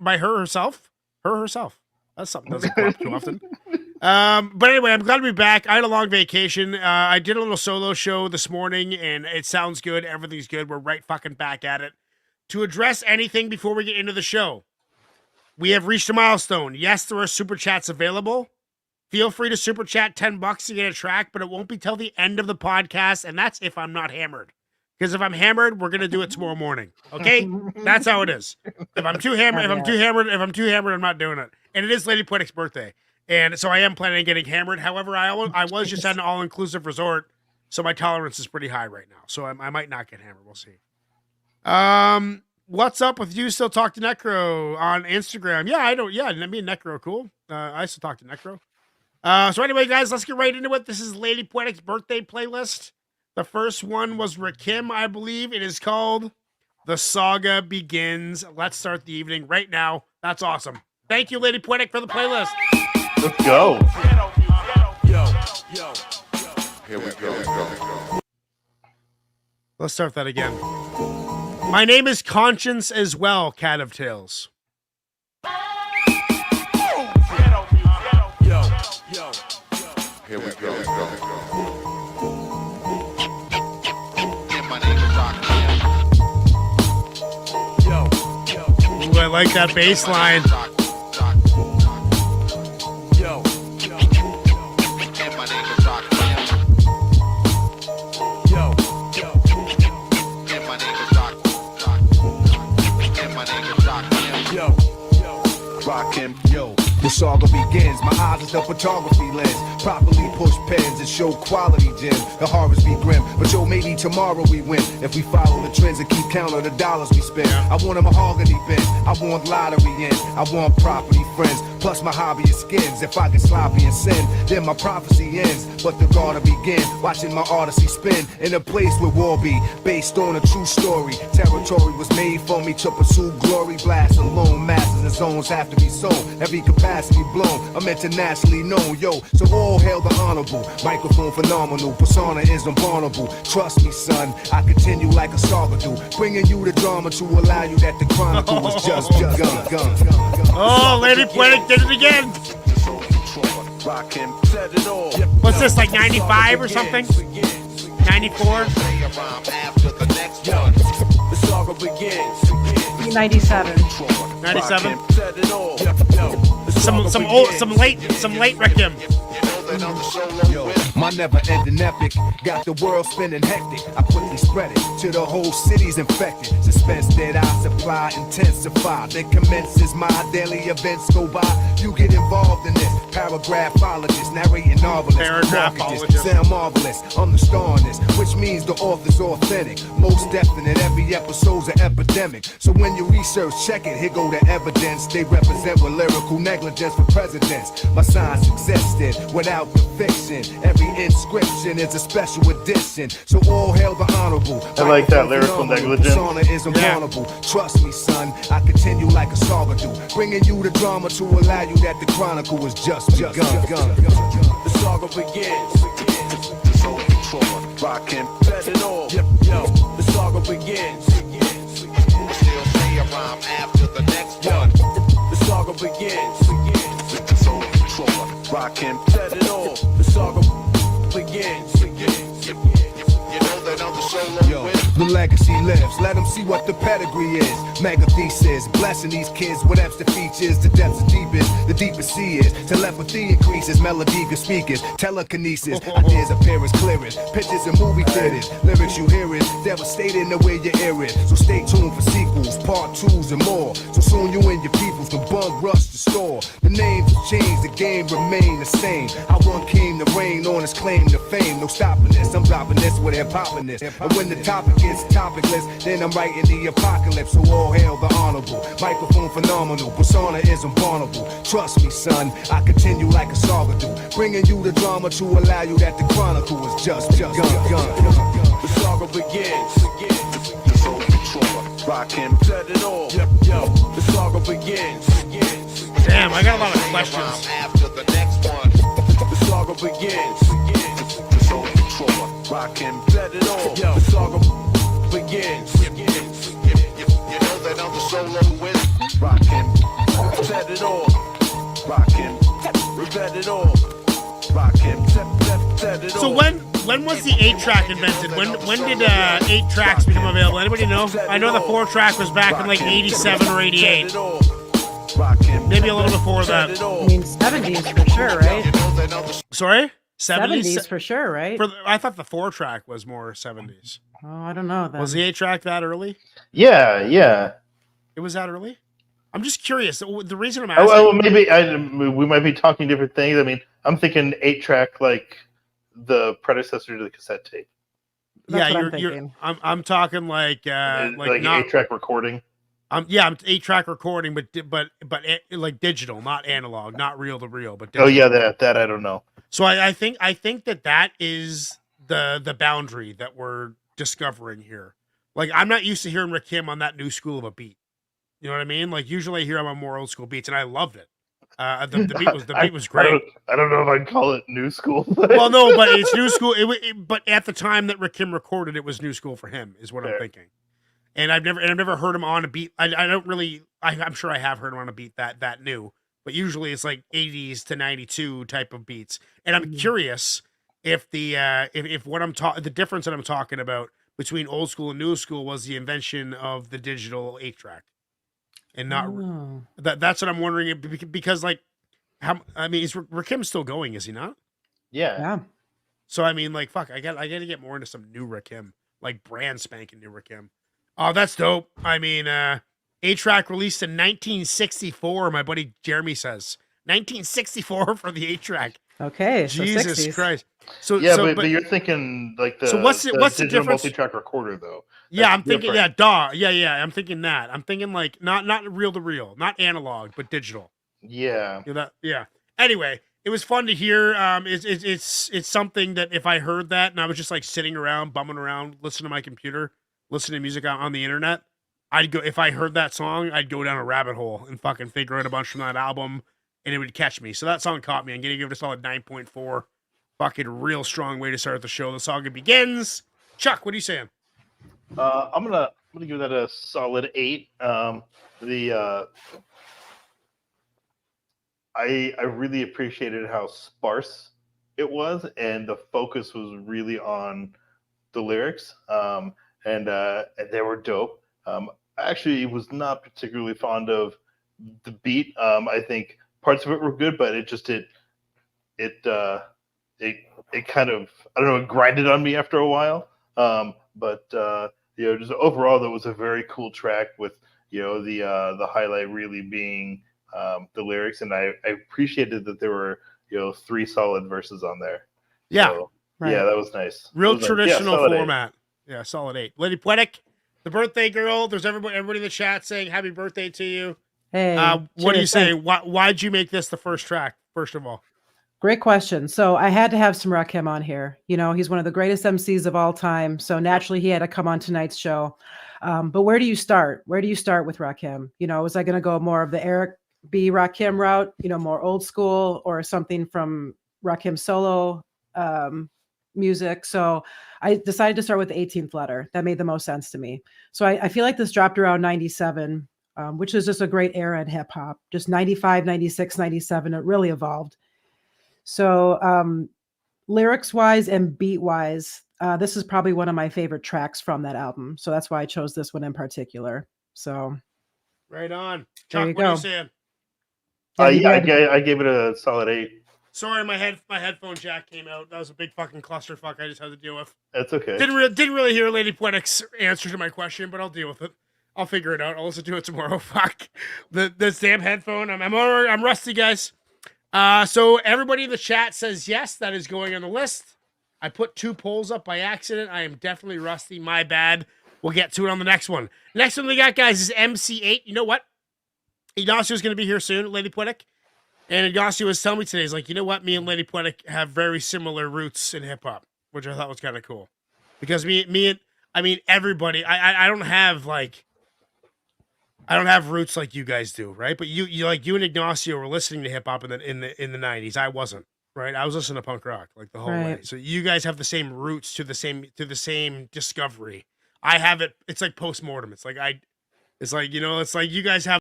by her herself. Her herself. That's something that doesn't come up too often. But anyway, I'm glad to be back. I had a long vacation. I did a little solo show this morning, and it sounds good. Everything's good. We're right fucking back at it. To address anything before we get into the show, we have reached a milestone. Yes, there are super chats available. Feel free to super chat $10 to get a track, but it won't be till the end of the podcast, and that's if I'm not hammered. Because if I'm hammered, we're gonna do it tomorrow morning. Okay, that's how it is. If I'm too hammered, I'm not doing it. And it is Lady Poetic's birthday, and so I am planning on getting hammered. However, I was just at an all-inclusive resort, so my tolerance is pretty high right now. So I might not get hammered. We'll see. What's up with you? Still talk to Necro on Instagram? Yeah, I don't. Yeah, me and Necro, cool. I still talk to Necro. So anyway, guys, let's get right into it. This is Lady Poetic's birthday playlist. The first one was RAKIM, I believe. It is called The Saga Begins. Let's start the evening right now. That's awesome. Thank you, Lady Poetic, for the playlist. Let's go. Here we go. Let's start that again. My name is Conscience as well, Cat of Tales. Here we go. Ooh, I like that bass line. RAKIM, yo. The saga begins, my eyes is the photography lens. Properly push pens and show quality gems. The harvest be grim, but yo, maybe tomorrow we win. If we follow the trends and keep count of the dollars we spend. I want a mahogany bin, I want lottery in. I want property friends, plus my hobby is skins. If I get sloppy and sin, then my prophecy ends. But the gotta begin, watching my odyssey spin. In a place where war be, based on a true story. Territory was made for me to pursue glory. Blast alone, masses and zones have to be sown. Every capacity blown, I'm internationally known, yo. So all hail the honorable, microphone phenomenal, persona is unvulnerable. Trust me, son, I continue like a saga do, bringing you the drama to allow you that the chronicle was just gun. Oh, Lady Poetic did it again. What's this, like 95 or something? 94? 97. 97? Some late RAKIM. Yo, my never-ending epic got the world spinning hectic. I quickly spread it to the whole city's infected. Suspense that I supply intensify. Then commences my daily events go by. You get involved in this paragraphologist, narrating novelists, marketers, sound marvelous. I'm the star in this, which means the author's authentic, most definite. Every episode's an epidemic. So when you research, check it. Here go the evidence. They represent with lyrical negligence for presidents. My science existed without the fiction. Every inscription is a special edition. So all hail the honorable. I like that lyrical negligence. Persona is unvulnerable. Trust me, son, I continue like a saga do, bringing you the drama to allow you that the chronicle was just begun. The saga begins. RAKIM, better than all. Yo, the saga begins. Still say a rhyme after the next one. The saga begins. RAKIM, better than all. The saga begins. You know that I'm the solo win. The legacy lives, let them see what the pedigree is. Mega thesis, blessing these kids with extra features. The depths are deepest, the deepest sea is. Telepathy increases, melody good speakers. Telekinesis, ideas appear as clearest. Pictures in movie theaters, lyrics you hear is devastating the way you hear it. So stay tuned for sequels, part 2s and more. So soon you and your peoples can bum rush the store. The names have changed, the game remain the same. I one came to reign on his claim to fame. No stopping this, I'm dropping this with hip hopping this. And when the topic gets topicless, then I'm writing the apocalypse. So all hail the honorable, microphone phenomenal, persona is unvulnerable. Trust me, son, I continue like a saga do, bringing you the drama to allow you that the chronicle is just begun. The saga begins. RAKIM said it all. Yo, the saga begins. Damn, I got a lot of questions. After the next one, the saga begins. RAKIM said it all. Yo, the saga begins. You know that I'm the solo win. RAKIM set it off. RAKIM, revet it all. RAKIM, set it So off. when was the 8-track invented? When did 8 tracks become available? Anybody know? I know the 4-track was back in like 87 or 88. Maybe a little before that. I mean, 70s for sure, right? Sorry? 70s for sure, right? I thought the 4-track was more 70s. Oh, I don't know then. Was the 8-track that early? Yeah. It was that early? I'm just curious. The reason I'm Oh, asking... well, maybe we might be talking different things. I mean, I'm thinking 8-track like the predecessor to the cassette tape. That's what I'm you're thinking. I'm talking like Like not 8-track recording. I'm 8-track recording, but like digital, not analog, not reel to reel, but Oh digital. yeah, that I don't know. So I think that is the boundary that we're discovering here. Like I'm not used to hearing RAKIM on that new school of a beat. You know what I mean? Like usually I hear him on more old school beats, and I loved it. The beat was great. I don't know if I'd call it new school. Well, no, but it's new school. But at the time that RAKIM recorded, it was new school for him, is what I'm thinking. And I've never heard him on a beat. I don't really. I'm sure I have heard him on a beat that new, but usually it's like 80s to 92 type of beats. And I'm curious if if what the difference that I'm talking about between old school and new school was the invention of the digital 8-track, and not that's what I'm wondering, because like is RAKIM still going? Is he not? Yeah. So I mean, like, fuck, I got to get more into some new RAKIM, like brand spanking new RAKIM. Oh, that's dope. I mean, 8-track released in 1964. My buddy Jeremy says 1964 for the 8-track. Okay. Jesus so 60s. Christ. So yeah, so, but you're thinking like the So what's the digital difference? multi-track recorder though. Yeah, That's I'm thinking. different. Yeah. I'm thinking that. I'm thinking like not reel to reel, not analog, but digital. Yeah. Yeah. Anyway, it was fun to hear. It's something that if I heard that and I was just like sitting around, bumming around, listening to my computer, listening to music on the internet, I'd go, if I heard that song, I'd go down a rabbit hole and fucking figure out a bunch from that album, and it would catch me. So that song caught me. I'm gonna give it a solid 9.4. Fucking real strong way to start the show. The Saga begins. Chuck, what are you saying? I'm gonna give that a solid 8. I really appreciated how sparse it was, and the focus was really on the lyrics. And they were dope. I actually was not particularly fond of the beat. I think parts of it were good, but it kind of, I don't know, it grinded on me after a while. Just overall, that was a very cool track with the highlight really being the lyrics, and I appreciated that there were 3 solid verses on there. Yeah, so, right. Yeah, that was nice. Real was traditional solid 8. format. Yeah, solid 8. Lady Poetic, the birthday girl. There's everybody in the chat saying happy birthday to you. Hey. What are you cheers, saying? thanks. Why'd you make this the first track? First of all, Great question. So I had to have some RAKIM on here. He's one of the greatest MCs of all time. So naturally, he had to come on tonight's show. But where do you start? Where do you start with RAKIM? Was I going to go more of the Eric B. RAKIM route, more old school, or something from RAKIM solo music? So I decided to start with the 18th letter. That made the most sense to me. So I feel like this dropped around 97, which is just a great era in hip hop. Just 95, 96, 97. It really evolved. So lyrics wise and beat wise, this is probably one of my favorite tracks from that album. So that's why I chose this one in particular. So right on. There Chuck, you what are go. you saying? I gave it a solid 8. Sorry, my headphone jack came out. That was a big fucking clusterfuck I just had to deal with. That's okay. Didn't really hear Lady Poetic's answer to my question, but I'll deal with it. I'll figure it out. I'll listen to it tomorrow. Fuck this damn headphone. I'm rusty, guys. So everybody in the chat says yes, that is going on the list. I put 2 polls up by accident. I am definitely rusty. My bad. We'll get to it on the next one. Next one we got, guys, is MC8. You know what? Ignacio's going to be here soon, Lady Poetic. And Ignacio was telling me today, he's like, you know what? Me and Lady Poetic have very similar roots in hip hop, which I thought was kind of cool. Because everybody, I don't have roots like you guys do, right? But you and Ignacio were listening to hip hop in the 90s. I wasn't, right? I was listening to punk rock like the whole way. So you guys have the same roots to the same discovery. I have it. It's like post-mortem. It's like you guys have